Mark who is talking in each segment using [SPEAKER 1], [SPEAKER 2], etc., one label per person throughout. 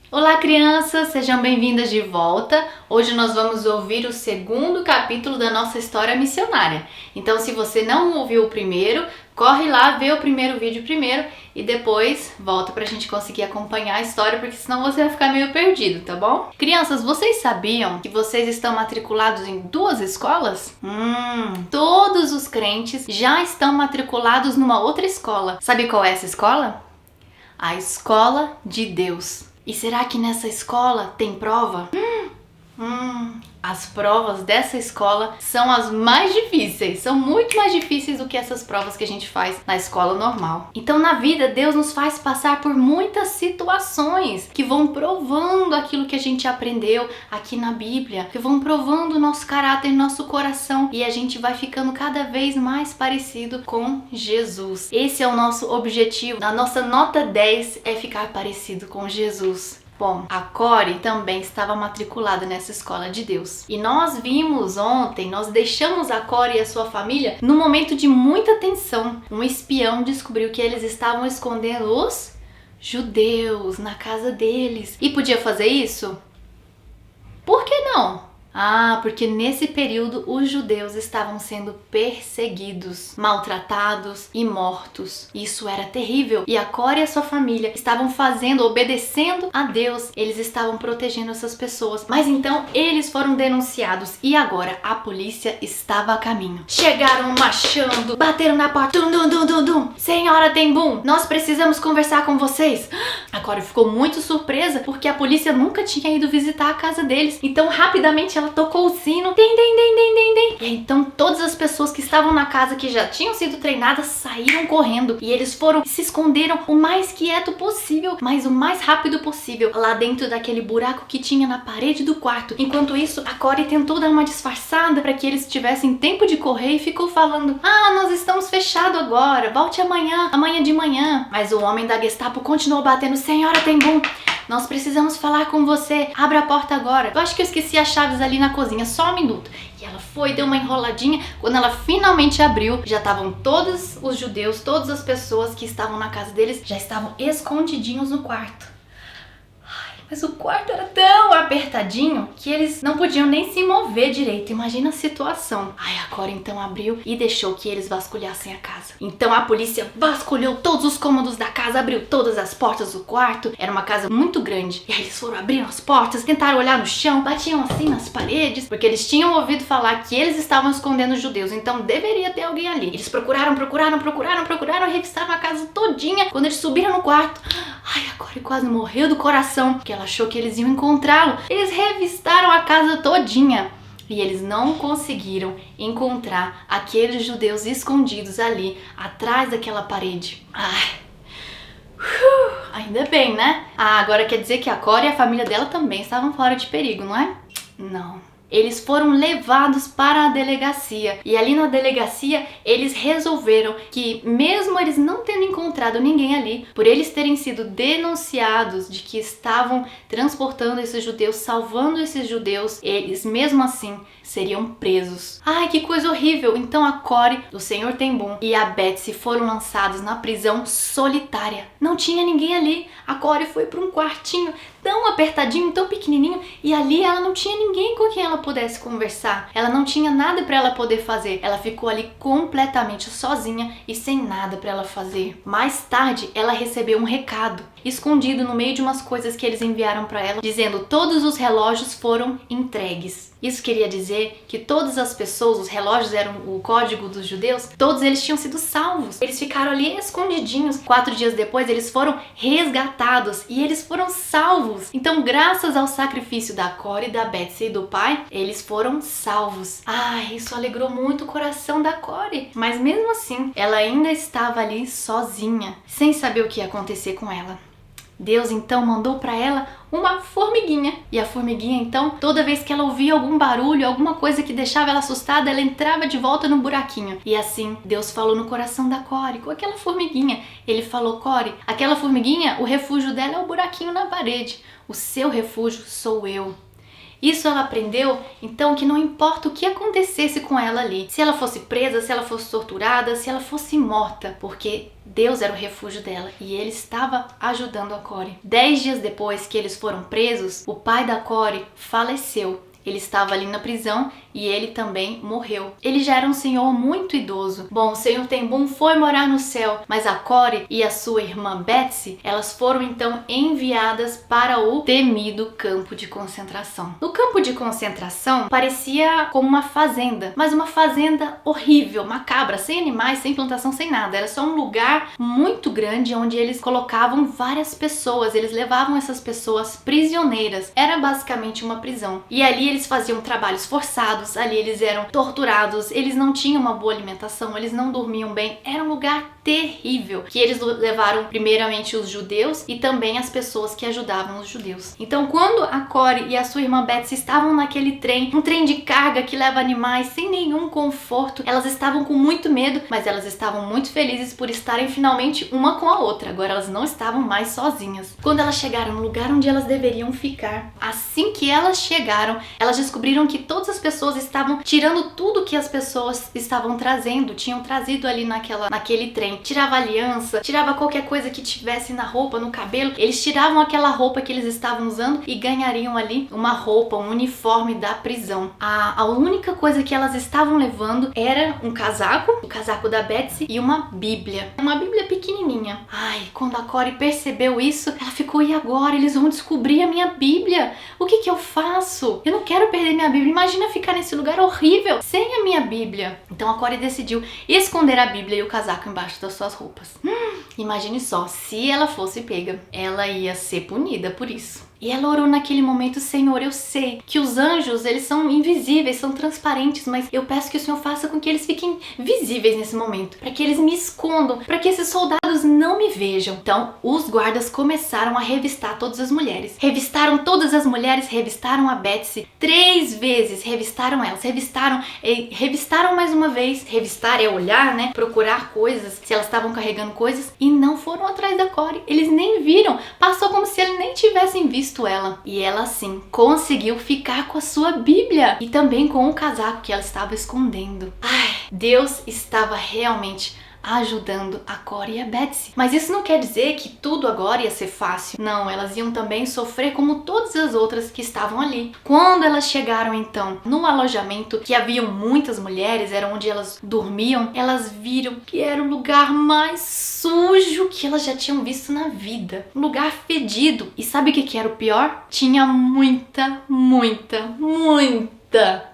[SPEAKER 1] Olá, crianças! Sejam bem-vindas de volta. Hoje nós vamos ouvir o segundo capítulo da nossa história missionária. Então, se você não ouviu o primeiro, corre lá, vê o primeiro vídeo primeiro e depois volta pra gente conseguir acompanhar a história, porque senão você vai ficar meio perdido, tá bom? Crianças, vocês sabiam que vocês estão matriculados em duas escolas? Todos os crentes já estão matriculados numa outra escola. Sabe qual é essa escola? A Escola de Deus. E será que nessa escola tem prova? As provas dessa escola são as mais difíceis, são muito mais difíceis do que essas provas que a gente faz na escola normal. Então na vida Deus nos faz passar por muitas situações que vão provando aquilo que a gente aprendeu aqui na Bíblia, que vão provando o nosso caráter, nosso coração, e a gente vai ficando cada vez mais parecido com Jesus. Esse é o nosso objetivo. A nossa nota 10 é ficar parecido com Jesus. Bom, a Cori também estava matriculada nessa escola de Deus. E nós vimos ontem, nós deixamos a Cori e a sua família num momento de muita tensão. Um espião descobriu que eles estavam escondendo os judeus na casa deles. E podia fazer isso? Por que não? Porque nesse período os judeus estavam sendo perseguidos, maltratados e mortos. Isso era terrível. E a Cori e a sua família estavam obedecendo a Deus. Eles estavam protegendo essas pessoas. Mas então eles foram denunciados e agora a polícia estava a caminho. Chegaram marchando, bateram na porta. Dum, dum, dum, dum, dum. Senhora Tembum, nós precisamos conversar com vocês. A Cori ficou muito surpresa porque a polícia nunca tinha ido visitar a casa deles. Então rapidamente ela tocou o sino. Dem, dem, dem, dem, dem, dem. E então todas as pessoas que estavam na casa, que já tinham sido treinadas, saíram correndo. E eles foram e se esconderam o mais quieto possível, mas o mais rápido possível, lá dentro daquele buraco que tinha na parede do quarto. Enquanto isso, a Cori tentou dar uma disfarçada para que eles tivessem tempo de correr e ficou falando: nós estamos fechados agora, volte amanhã, amanhã de manhã. Mas o homem da Gestapo continuou batendo: Senhora Tembum, nós precisamos falar com você. Abra a porta agora. Eu acho que eu esqueci as chaves ali na cozinha. Só um minuto. E ela foi, deu uma enroladinha. Quando ela finalmente abriu, já estavam todos os judeus, todas as pessoas que estavam na casa deles, já estavam escondidinhos no quarto. Mas o quarto era tão apertadinho que eles não podiam nem se mover direito. Imagina a situação. A Cori então abriu e deixou que eles vasculhassem a casa. Então a polícia vasculhou todos os cômodos da casa, abriu todas as portas do quarto. Era uma casa muito grande. E aí eles foram abrindo as portas, tentaram olhar no chão, batiam assim nas paredes, porque eles tinham ouvido falar que eles estavam escondendo os judeus. Então deveria ter alguém ali. Eles procuraram, revistaram a casa todinha. Quando eles subiram no quarto, a Cori quase morreu do coração, porque ela achou que eles iam encontrá-lo. Eles revistaram a casa todinha e eles não conseguiram encontrar aqueles judeus escondidos ali atrás daquela parede. Ainda bem, né? Agora quer dizer que a Cori e a família dela também estavam fora de perigo, não é? Não. Eles foram levados para a delegacia e ali na delegacia eles resolveram que, mesmo eles não tendo encontrado ninguém ali, por eles terem sido denunciados de que estavam transportando esses judeus, salvando esses judeus, eles mesmo assim seriam presos. Que coisa horrível! Então a Cori, o Senhor Tembum e a Betsy foram lançados na prisão solitária. Não tinha ninguém ali. A Cori foi para um quartinho tão apertadinho, tão pequenininho, e ali ela não tinha ninguém com quem ela pudesse conversar. Ela não tinha nada para ela poder fazer. Ela ficou ali completamente sozinha e sem nada para ela fazer. Mais tarde, ela recebeu um recado escondido no meio de umas coisas que eles enviaram para ela, dizendo: todos os relógios foram entregues. Isso queria dizer que todas as pessoas, os relógios eram o código dos judeus, todos eles tinham sido salvos. Eles ficaram ali escondidinhos. 4 dias depois, eles foram resgatados e eles foram salvos. Então, graças ao sacrifício da Cori, da Betsy e do pai, eles foram salvos. Isso alegrou muito o coração da Cori. Mas mesmo assim, ela ainda estava ali sozinha, sem saber o que ia acontecer com ela. Deus então mandou para ela uma formiguinha. E a formiguinha então, toda vez que ela ouvia algum barulho, alguma coisa que deixava ela assustada, ela entrava de volta no buraquinho. E assim, Deus falou no coração da Cori, com aquela formiguinha. Ele falou: Cori, aquela formiguinha, o refúgio dela é o buraquinho na parede. O seu refúgio sou eu. Isso ela aprendeu, então, que não importa o que acontecesse com ela ali, se ela fosse presa, se ela fosse torturada, se ela fosse morta, porque Deus era o refúgio dela e ele estava ajudando a Corey. 10 dias depois que eles foram presos, o pai da Corey faleceu. Ele estava ali na prisão e ele também morreu. Ele já era um senhor muito idoso. Bom, o senhor Ten Boom foi morar no céu, mas a Corey e a sua irmã Betsy, elas foram então enviadas para o temido campo de concentração. No campo de concentração parecia como uma fazenda, mas uma fazenda horrível, macabra, sem animais, sem plantação, sem nada. Era só um lugar muito grande onde eles colocavam várias pessoas, eles levavam essas pessoas prisioneiras. Era basicamente uma prisão. E ali eles faziam trabalhos forçados, ali eles eram torturados, eles não tinham uma boa alimentação, eles não dormiam bem, era um lugar terrível, que eles levaram primeiramente os judeus e também as pessoas que ajudavam os judeus. Então quando a Corey e a sua irmã Betsy estavam naquele trem, um trem de carga que leva animais sem nenhum conforto, elas estavam com muito medo, mas elas estavam muito felizes por estarem finalmente uma com a outra. Agora elas não estavam mais sozinhas. Quando elas chegaram no lugar onde elas deveriam ficar, assim que elas chegaram, elas descobriram que todas as pessoas estavam tirando tudo que as pessoas estavam trazendo, tinham trazido ali naquele trem. Tirava aliança, tirava qualquer coisa que tivesse na roupa, no cabelo. Eles tiravam aquela roupa que eles estavam usando e ganhariam ali uma roupa, um uniforme da prisão. A única coisa que elas estavam levando era um casaco, o casaco da Betsy e uma Bíblia. Uma Bíblia pequenininha. Ai, quando a Corey percebeu isso, ela ficou, e agora? Eles vão descobrir a minha Bíblia. O que eu faço? Eu não quero perder minha Bíblia. Imagina ficar nesse lugar horrível sem a minha Bíblia. Então a Corey decidiu esconder a Bíblia e o casaco embaixo das suas roupas. Imagine só, se ela fosse pega, ela ia ser punida por isso. E ela orou naquele momento: Senhor, eu sei que os anjos, eles são invisíveis, são transparentes, mas eu peço que o Senhor faça com que eles fiquem visíveis nesse momento, para que eles me escondam, para que esses soldados não me vejam. Então, os guardas começaram a revistar todas as mulheres. Revistaram todas as mulheres, revistaram a Betsy 3 vezes, revistaram elas, revistaram mais uma vez. Revistar é olhar, né? Procurar coisas, se elas estavam carregando coisas, e não foram atrás da Corey. Eles nem viram, passou como se eles nem tivessem visto ela. E ela sim conseguiu ficar com a sua Bíblia e também com o casaco que ela estava escondendo. Ai, Deus estava realmente ajudando a Corey e a Betsy. Mas isso não quer dizer que tudo agora ia ser fácil. Não, elas iam também sofrer como todas as outras que estavam ali. Quando elas chegaram então no alojamento, que haviam muitas mulheres, era onde elas dormiam, elas viram que era o lugar mais sujo que elas já tinham visto na vida. Um lugar fedido. E sabe o que era o pior? Tinha muita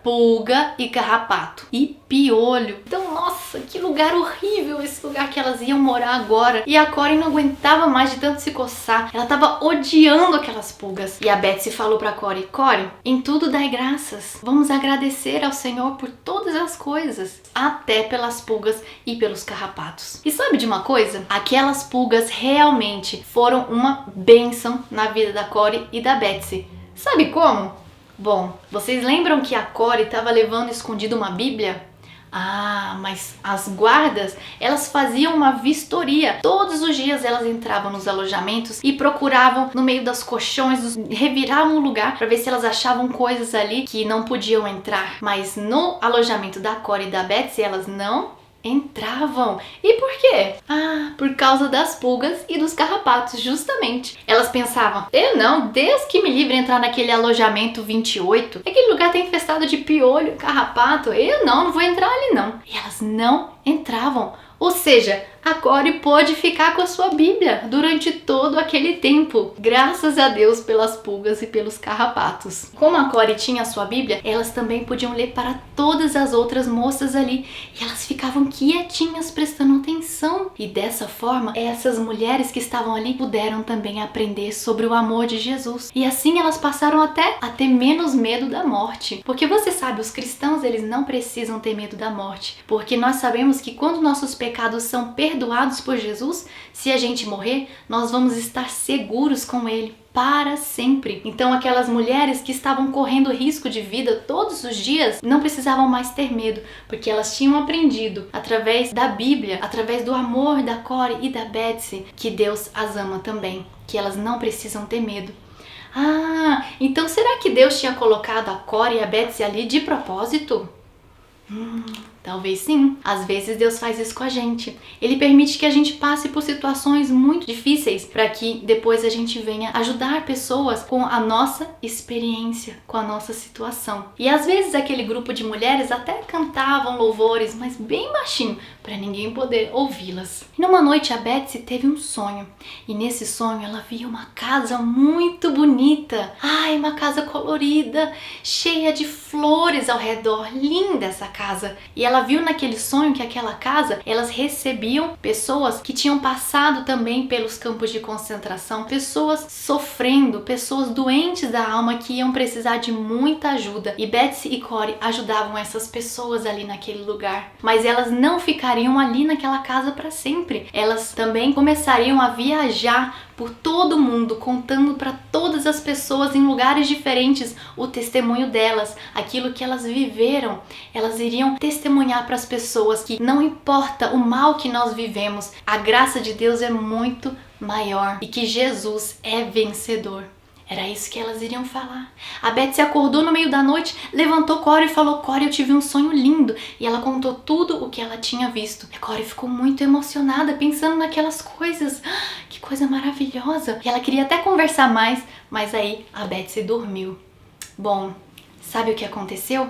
[SPEAKER 1] pulga e carrapato e piolho. Então, nossa, que lugar horrível esse lugar que elas iam morar agora. E a Corey não aguentava mais de tanto se coçar. Ela tava odiando aquelas pulgas. E a Betsy falou pra Corey: Corey, em tudo dai graças. Vamos agradecer ao Senhor por todas as coisas, até pelas pulgas e pelos carrapatos. E sabe de uma coisa? Aquelas pulgas realmente foram uma bênção na vida da Corey e da Betsy. Sabe como? Bom, vocês lembram que a Corey estava levando escondido uma Bíblia? Ah, mas as guardas, elas faziam uma vistoria. Todos os dias elas entravam nos alojamentos e procuravam no meio das colchões, reviravam o lugar para ver se elas achavam coisas ali que não podiam entrar. Mas no alojamento da Corey e da Betsy, elas não entravam. E por quê? Ah, por causa das pulgas e dos carrapatos, justamente. Elas pensavam: eu não, Deus que me livre entrar naquele alojamento 28. Aquele lugar tá infestado de piolho, carrapato. Eu não vou entrar ali não. E elas não entravam. Ou seja, a Corey pôde ficar com a sua Bíblia durante todo aquele tempo. Graças a Deus pelas pulgas e pelos carrapatos. Como a Corey tinha a sua Bíblia, elas também podiam ler para todas as outras moças ali. E elas ficavam quietinhas prestando atenção. E dessa forma, essas mulheres que estavam ali puderam também aprender sobre o amor de Jesus. E assim elas passaram até a ter menos medo da morte. Porque você sabe, os cristãos, eles não precisam ter medo da morte. Porque nós sabemos que quando nossos pecados são perdoados por Jesus, se a gente morrer, nós vamos estar seguros com Ele para sempre. Então aquelas mulheres que estavam correndo risco de vida todos os dias não precisavam mais ter medo, porque elas tinham aprendido através da Bíblia, através do amor da Corey e da Betsy, que Deus as ama também, que elas não precisam ter medo. Ah, então será que Deus tinha colocado a Cora e a Betsy ali de propósito? Talvez sim. Às vezes Deus faz isso com a gente. Ele permite que a gente passe por situações muito difíceis para que depois a gente venha ajudar pessoas com a nossa experiência, com a nossa situação. E às vezes aquele grupo de mulheres até cantavam louvores, mas bem baixinho, para ninguém poder ouvi-las. E numa noite a Betsy teve um sonho. E nesse sonho ela via uma casa muito bonita. Ai, uma casa colorida, cheia de flores ao redor. Linda essa casa. E ela viu naquele sonho que aquela casa, elas recebiam pessoas que tinham passado também pelos campos de concentração, pessoas sofrendo, pessoas doentes da alma que iam precisar de muita ajuda. E Betsy e Corey ajudavam essas pessoas ali naquele lugar. Mas elas não ficariam ali naquela casa para sempre. Elas também começariam a viajar por todo o mundo, contando para todas as pessoas em lugares diferentes o testemunho delas, aquilo que elas viveram. Elas iriam testemunhar para as pessoas que não importa o mal que nós vivemos, a graça de Deus é muito maior e que Jesus é vencedor. Era isso que elas iriam falar. A Betsy acordou no meio da noite, levantou Corey e falou: Corey, eu tive um sonho lindo. E ela contou tudo o que ela tinha visto. E Corey ficou muito emocionada, pensando naquelas coisas. Que coisa maravilhosa. E ela queria até conversar mais, mas aí a Betsy dormiu. Bom, sabe o que aconteceu?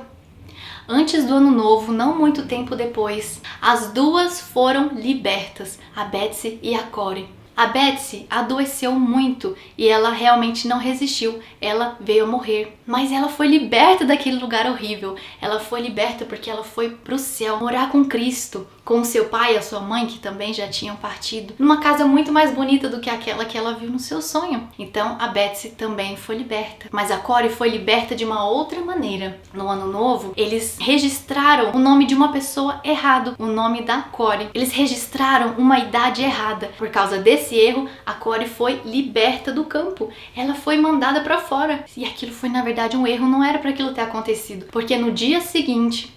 [SPEAKER 1] Antes do ano novo, não muito tempo depois, as duas foram libertas, a Betsy e a Corey. A Betsy adoeceu muito e ela realmente não resistiu, ela veio a morrer. Mas ela foi liberta daquele lugar horrível, ela foi liberta porque ela foi pro céu, morar com Cristo, com o seu pai e a sua mãe, que também já tinham partido, numa casa muito mais bonita do que aquela que ela viu no seu sonho. Então a Betsy também foi liberta. Mas a Corey foi liberta de uma outra maneira. No ano novo, eles registraram o nome de uma pessoa errado, o nome da Corey. Eles registraram uma idade errada. Por causa desse erro, a Corey foi liberta do campo. Ela foi mandada para fora. E aquilo foi, na verdade, um erro, não era para aquilo ter acontecido. Porque no dia seguinte,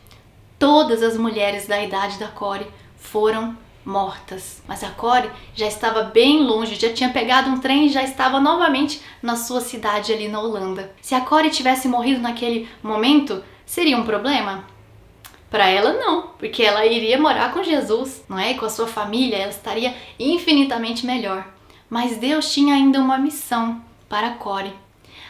[SPEAKER 1] todas as mulheres da idade da Corey foram mortas. Mas a Corey já estava bem longe, já tinha pegado um trem e já estava novamente na sua cidade ali na Holanda. Se a Corey tivesse morrido naquele momento, seria um problema? Para ela não, porque ela iria morar com Jesus, não é? E com a sua família, ela estaria infinitamente melhor. Mas Deus tinha ainda uma missão para Corey.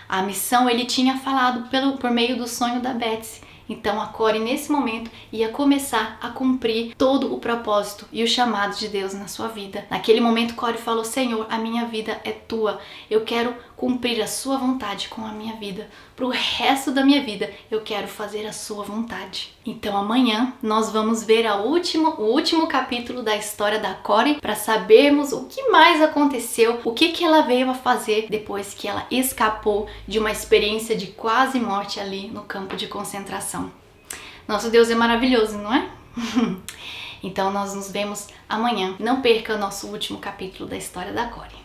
[SPEAKER 1] A missão ele tinha falado por meio do sonho da Betsy. Então a Corey nesse momento ia começar a cumprir todo o propósito e o chamado de Deus na sua vida. Naquele momento Corey falou: Senhor, a minha vida é tua, eu quero cumprir a sua vontade com a minha vida. Pro resto da minha vida eu quero fazer a sua vontade. Então amanhã nós vamos ver o último capítulo da história da Corey para sabermos o que mais aconteceu, o que ela veio a fazer depois que ela escapou de uma experiência de quase morte ali no campo de concentração. Nosso Deus é maravilhoso, não é? Então nós nos vemos amanhã. Não perca o nosso último capítulo da história da Corey.